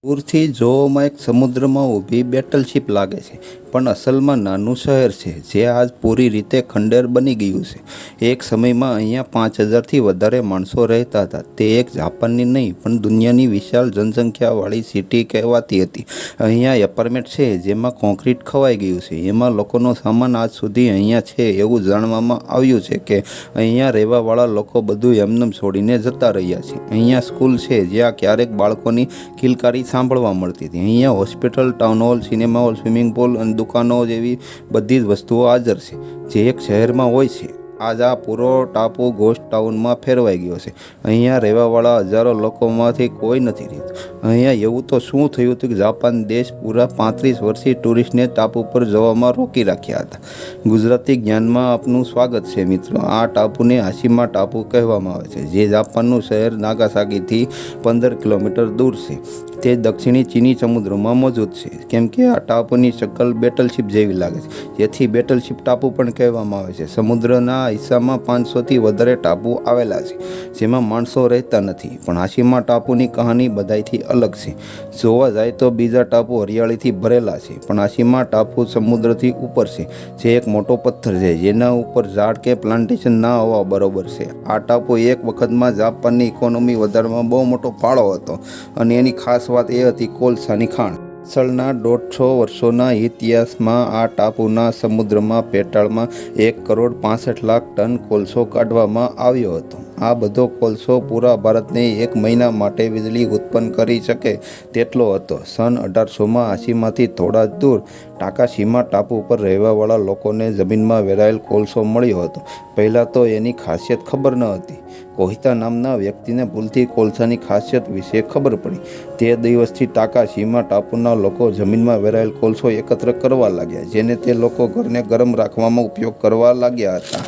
દૂરથી જોવામાં એક સમુદ્રમાં ઊભી બેટલશીપ લાગે છે, પણ અસલમાં નાનું શહેર છે જે આજ પૂરી રીતે ખંડેર બની ગયું છે. એક સમયમાં અહીંયા 5000થી વધારે માણસો રહેતા હતા. તે એક જાપાનની નહીં પણ દુનિયાની વિશાળ જનસંખ્યાવાળી સિટી કહેવાતી હતી. અહીંયા એપાર્ટમેન્ટ છે જેમાં કોન્ક્રીટ ખવાઈ ગયું છે. એમાં લોકોનો સામાન આજ સુધી અહીંયા છે એવું જાણવામાં આવ્યું છે કે અહીંયા રહેવાવાળા લોકો બધું એમનેમ છોડીને જતા રહ્યા છે. અહીંયા સ્કૂલ છે જ્યાં ક્યારેક બાળકોની કિલકારી સાંભળવા મળતી હતી. અહીંયા hospital, town hall, cinema hall, swimming pool અને દુકાનો જેવી બધી જ વસ્તુઓ હાજર છે જે એક શહેરમાં હોય છે. આજ આ પૂરો ટાપુ ગોસ્ટ ટાઉનમાં ફેરવાઈ ગયો છે. અહીંયા રહેવાવાળા હજારો લોકોમાંથી કોઈ નથી રહેતું. અહીંયા એવું તો શું થયું હતું કે જાપાન દેશ પૂરા 35 વર્ષથી ટુરિસ્ટને ટાપુ પર જવામાં રોકી રાખ્યા હતા. ગુજરાતી જ્ઞાનમાં આપનું સ્વાગત છે મિત્રો. આ ટાપુને હાશીમા ટાપુ કહેવામાં આવે છે જે જાપાનનું શહેર નાગાસાકીથી 15 કિલોમીટર દૂર છે. તે દક્ષિણી ચીની સમુદ્રમાં મોજૂદ છે. કેમ કે આ ટાપુની શકલ બેટલશીપ જેવી લાગે છે, જેથી બેટલશીપ ટાપુ પણ કહેવામાં આવે છે. સમુદ્રના હિસ્સામાં 500થી વધારે ટાપુ આવેલા છે જેમાં માણસો રહેતા નથી. પણ હાશીમા ટાપુની કહાની બધાયથી અલગ છે. જોવા જાય તો બીજા ટાપુ હરિયાળીથી ભરેલા છે, પણ હાશીમા ટાપુ સમુદ્રથી ઉપર છે, જે એક મોટો પથ્થર છે જેના ઉપર ઝાડ કે પ્લાન્ટેશન ના હોવા બરોબર છે. આ ટાપુ એક વખતમાં જાપાનની ઇકોનોમી વધારવામાં બહુ મોટો ફાળો હતો અને એની ખાસ વાત એ હતી કોલસાની ખાણ. પાછળના 150 વર્ષોના ઇતિહાસમાં આ ટાપુના સમુદ્રમાં પેટાળમાં 1,65,00,000 ટન કોલસો કાઢવામાં આવ્યો હતો. આ બધો કોલસો પૂરા ભારતને એક મહિના માટે વીજળી ઉત્પન્ન કરી શકે તેટલો હતો. સન 1800માં હાશીમાથી થોડા જ દૂર ટાકાશીમા ટાપુ પર રહેવાવાળા લોકોને જમીનમાં વેરાયેલ કોલસો મળ્યો હતો. પહેલાં તો એની ખાસિયત ખબર ન હતી. કોહિતા નામના વ્યક્તિને ભૂલથી કોલસાની ખાસિયત વિશે ખબર પડી. તે દિવસથી ટાકાશીમા ટાપુના લોકો જમીનમાં વેરાયેલ કોલસો એકત્ર કરવા લાગ્યા, જેને તે લોકો ઘરને ગરમ રાખવામાં ઉપયોગ કરવા લાગ્યા હતા.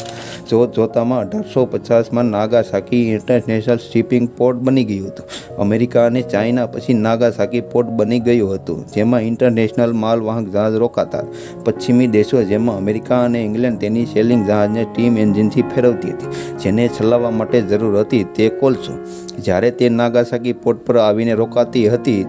જોતામાં 1850માં નાગાસાકી ઇન્ટરનેશનલ શિપિંગ પોર્ટ બની ગયું હતું. અમેરિકા અને ચાઇના પછી નાગાસાકી પોર્ટ બની ગયું હતું, જેમાં ઇન્ટરનેશનલ માલવાહક જહાજ રોકાતા. પશ્ચિમી દેશો જેમાં અમેરિકા અને ઇંગ્લેન્ડ તેની સેલિંગ જહાજને સ્ટીમ એન્જિનથી ફેરવતી હતી, જેને ચલાવવા માટે જરૂર હતી તે કોલસો. જ્યારે તે નાગાસાકી પોર્ટ પર આવીને રોકાતી હતી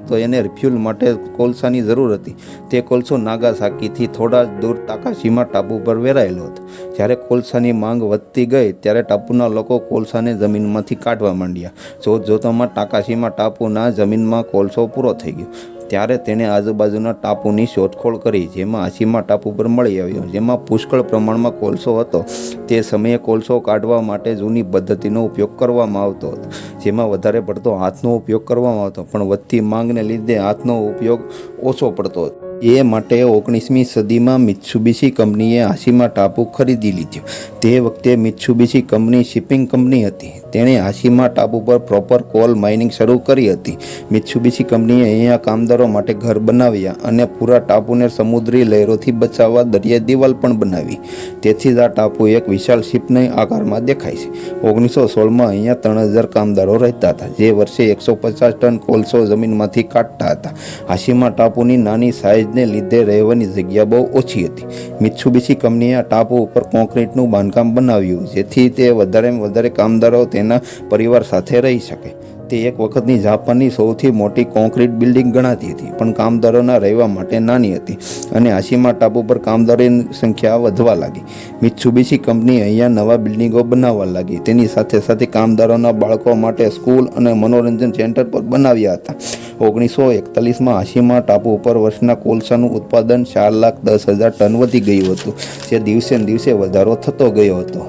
તો એને રિફ્યુલ માટે કોલસાની જરૂર હતી. તે કોલસો નાગાસાકીથી થોડા જ દૂર ટાકાશીમા ટાપુ પર વેરાયેલો હતો. જ્યારે કોલસાની માંગ વધતી ગઈ ત્યારે ટાપુના લોકો કોલસાને જમીનમાંથી કાઢવા માંડ્યા. જોતજોતામાં ટાકાશીમા ટાપુના જમીનમાં કોલસો પૂરો થઈ ગયો. ત્યારે તેણે આજુબાજુના ટાપુની શોધખોળ કરી, જેમાં હાશીમા ટાપુ પર મળી આવ્યો, જેમાં પુષ્કળ પ્રમાણમાં કોલસો હતો. તે સમયે કોલસો કાઢવા માટે જૂની પદ્ધતિનો ઉપયોગ કરવામાં આવતો હતો, જેમાં વધારે પડતો હાથનો ઉપયોગ કરવામાં આવતો, પણ વધતી માંગને લીધે હાથનો ઉપયોગ ઓછો પડતો હતો. એ માટે 19મી સદીમાં મિત્સુબિશી કંપનીએ હાશીમા ટાપુ ખરીદી લીધો. તે વખતે મિત્સુબિશી કંપની શિપિંગ કંપની હતી. તેણે હાશીમા ટાપુ પર પ્રોપર કોલ માઇનિંગ શરૂ કરી હતી. મિત્સુબિશી કંપનીએ અહીંયા કામદારો માટે ઘર બનાવ્યા અને પૂરા ટાપુને સમુદ્રી લહેરોથી બચાવવા દરિયાઈ દિવાલ પણ બનાવી. તેથી જ આ ટાપુ એક વિશાળ શિપના આકારમાં દેખાય છે. 1916માં અહીંયા 3000 કામદારો રહેતા હતા, જે વર્ષે 150 ટન કોલસો જમીનમાંથી કાઢતા હતા. હાશીમા ટાપુની નાની સાઇઝને લીધે રહેવાની જગ્યા બહુ ઓછી હતી. મિત્સુબિશી કંપનીએ આ ટાપુ ઉપર કોન્ક્રીટનું બાંધકામ બનાવ્યું, જેથી તે વધારેમાં વધારે કામદારો તેના પરિવાર સાથે રહી શકે. તે એક વખતની જાપાનની સૌથી મોટી કોન્ક્રીટ બિલ્ડિંગ ગણાતી હતી, પણ કામદારોના રહેવા માટે નાની હતી અને હાશીમા ટાપુ પર કામદારોની સંખ્યા વધવા લાગી. મિત્સુબિશી કંપની અહીંયા નવા બિલ્ડિંગો બનાવવા લાગી. તેની સાથે સાથે કામદારોના બાળકો માટે સ્કૂલ અને મનોરંજન સેન્ટર પણ બનાવ્યા હતા. 1941માં હાશીમા ટાપુ ઉપર વર્ષના કોલસાનું ઉત્પાદન 4,10,000 ટન વધી ગયું હતું, જે દિવસે ને દિવસે વધારો થતો ગયો હતો.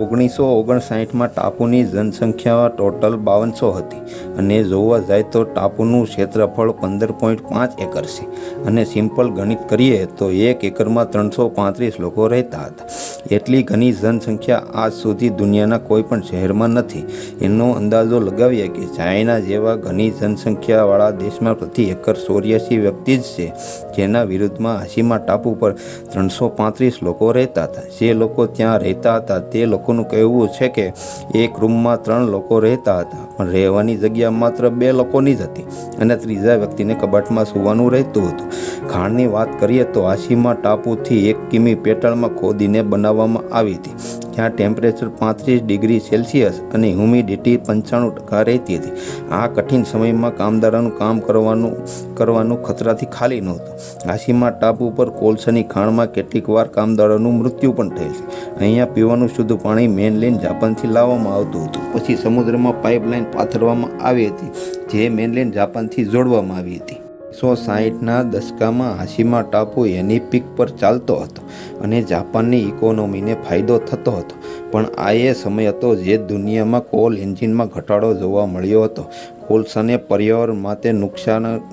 1959માં ટાપુની જનસંખ્યા ટોટલ 5200 હતી અને જોવા જાય તો ટાપુનું ક્ષેત્રફળ 15.5 એકર છે. અને સિમ્પલ ગણિત કરીએ તો 1 એકરમાં 335 લોકો રહેતા હતા. એટલી ઘણી જનસંખ્યા આજ સુધી દુનિયાના કોઈ પણ શહેરમાં નથી. એનો અંદાજો લગાવીએ કે ચાઇના જેવા ઘણી જનસંખ્યાવાળા દેશમાં પ્રતિ એકર 84 વ્યક્તિ જ છે, જેના વિરુદ્ધમાં હાશીમા ટાપુ પર 335 લોકો રહેતા હતા. જે લોકો ત્યાં રહેતા હતા તે લોકોનું કહેવું છે કે એક રૂમમાં 3 લોકો રહેતા હતા, પણ રહેવાની જગ્યા માત્ર 2 લોકોની જ હતી અને ત્રીજા વ્યક્તિને કબાટમાં સૂવાનું રહેતું હતું. ખાણની વાત કરીએ તો હાશીમા ટાપુથી 1 કિમી પેટાળમાં ખોદીને બનાવવામાં આવી હતી. જ્યાં ટેમ્પરેચર 35 ડિગ્રી સેલ્સિયસ અને હ્યુમિડિટી 95% રહેતી હતી. આ કઠિન સમયમાં કામદારોનું કામ કરવાનું ખતરાથી ખાલી નહોતું. હાશીમા ટાપુ પર કોલસાની ખાણમાં કેટલીક વાર કામદારોનું મૃત્યુ પણ થયેલ છે. અહીંયા પીવાનું શુદ્ધ પાણી મેનલેન્ડ જાપાનથી લાવવામાં આવતું હતું. પછી સમુદ્રમાં પાઇપલાઇન પાથરવામાં આવી હતી, જે મેનલેન્ડ જાપાનથી જોડવામાં આવી હતી. 1960ના દશકામાં હાશીમા ટાપુ એની પીક પર ચાલતો હતો અને જાપાનની ઇકોનોમીને ફાયદો થતો હતો. પણ આ એ સમય હતો જે દુનિયામાં કોલ એન્જિનમાં ઘટાડો જોવા મળ્યો હતો. કોલસાને પર્યાવરણ માટે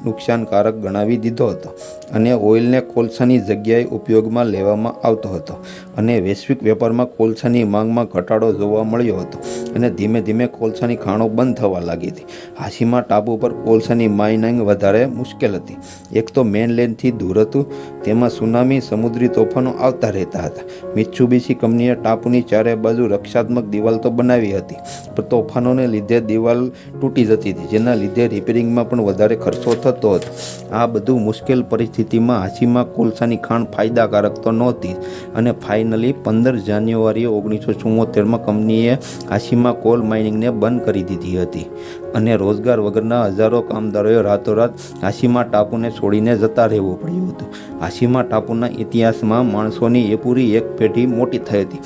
નુકસાનકારક ગણાવી દીધો હતો અને ઓઇલને કોલસાની જગ્યાએ ઉપયોગમાં લેવામાં આવતો હતો અને વૈશ્વિક વેપારમાં કોલસાની માંગમાં ઘટાડો જોવા મળ્યો હતો અને ધીમે ધીમે કોલસાની ખાણો બંધ થવા લાગી હતી. હાશીમા ટાપુ પર કોલસાની માઇનિંગ વધારે મુશ્કેલ હતી. એક તો મેનલેન્ડથી દૂર હતું, તેમાં સુનામી સમુદ્રી તોફાનો આવતા રહેતા હતા. મિત્સુબિશી કંપનીએ ટાપુની ચારે બાજુ રક્ષાત્મક દિવાલ તો બનાવી હતી, પણ તોફાનોને લીધે દિવાલ તૂટી જતી હતી, જેના લીધે રિપેરિંગમાં પણ વધારે ખર્ચો થતો હતો. આ બધું મુશ્કેલ પરિસ્થિતિમાં હાશીમા કોલસાની ખાણ ફાયદાકારક તો નહોતી અને ફાઇનલી 15 જાન્યુઆરી 1974માં કંપનીએ હાશીમા કોલ માઇનિંગને બંધ કરી દીધી હતી અને રોજગાર વગરના હજારો કામદારોએ રાતોરાત હાશીમા ટાપુને છોડીને જતા રહેવું પડ્યું હતું. હાશીમા ટાપુના ઇતિહાસમાં માણસોની એ પૂરી એક પેઢી મોટી થઈ હતી,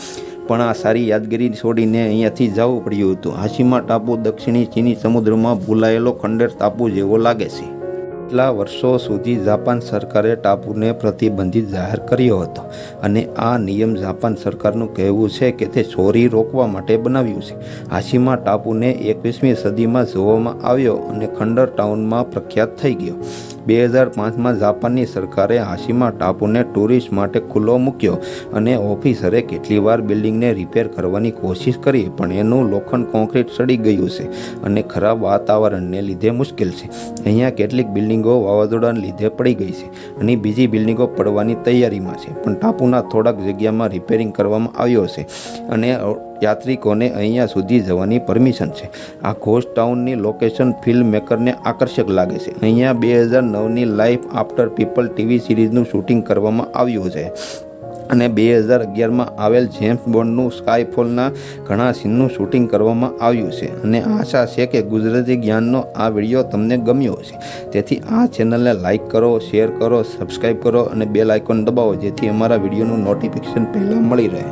પણ આ સારી યાદગીરી છોડીને અહીંયાથી જવું પડ્યું હતું. હાશીમા ટાપુ દક્ષિણી ચીની સમુદ્રમાં ભૂલાયેલો ખંડેર ટાપુ જેવો લાગે છે. કેટલા વર્ષો સુધી જાપાન સરકારે ટાપુને પ્રતિબંધિત જાહેર કર્યો હતો અને આ નિયમ જાપાન સરકારનું કહેવું છે કે તે ચોરી રોકવા માટે બનાવ્યું છે. હાશીમા ટાપુને 21મી સદીમાં જોવામાં આવ્યો અને ખંડર ટાઉનમાં પ્રખ્યાત થઈ ગયો. 2005માં જાપાનની સરકારે હાશીમા ટાપુને ટુરિસ્ટ માટે ખુલ્લો મૂક્યો અને ઓફિસરે કેટલી વાર બિલ્ડિંગને રિપેર કરવાની કોશિશ કરી, પણ એનું લોખંડ કોન્ક્રીટ સડી ગયું છે અને ખરાબ વાતાવરણને લીધે મુશ્કેલ છે. અહીંયા કેટલીક બિલ્ડિંગો વાવાઝોડાને લીધે પડી ગઈ છે અને બીજી બિલ્ડિંગો પડવાની તૈયારીમાં છે, પણ ટાપુના થોડાક જગ્યામાં રિપેરિંગ કરવામાં આવ્યો છે અને યાત્રિકોને અહીંયા સુધી જવાની પરમિશન છે. આ ઘોસ્ટ ટાઉનની લોકેશન ફિલ્મ મેકરને આકર્ષક લાગે છે. અહીંયા 2009ની લાઈફ આફ્ટર પીપલ ટીવી સિરીઝનું શૂટિંગ કરવામાં આવ્યું છે અને 2011માં આવેલ જેમ્સ બોન્ડનું સ્કાયફોલના ઘણા સીનનું શૂટિંગ કરવામાં આવ્યું છે અને આશા છે કે ગુજરાતી જ્ઞાનનો આ વિડીયો તમને ગમ્યો હશે. તેથી આ ચેનલને લાઇક કરો, શેર કરો, સબસ્ક્રાઈબ કરો અને બેલ આઇકોન દબાવો, જેથી અમારા વિડીયોનું નોટિફિકેશન પહેલાં મળી રહે.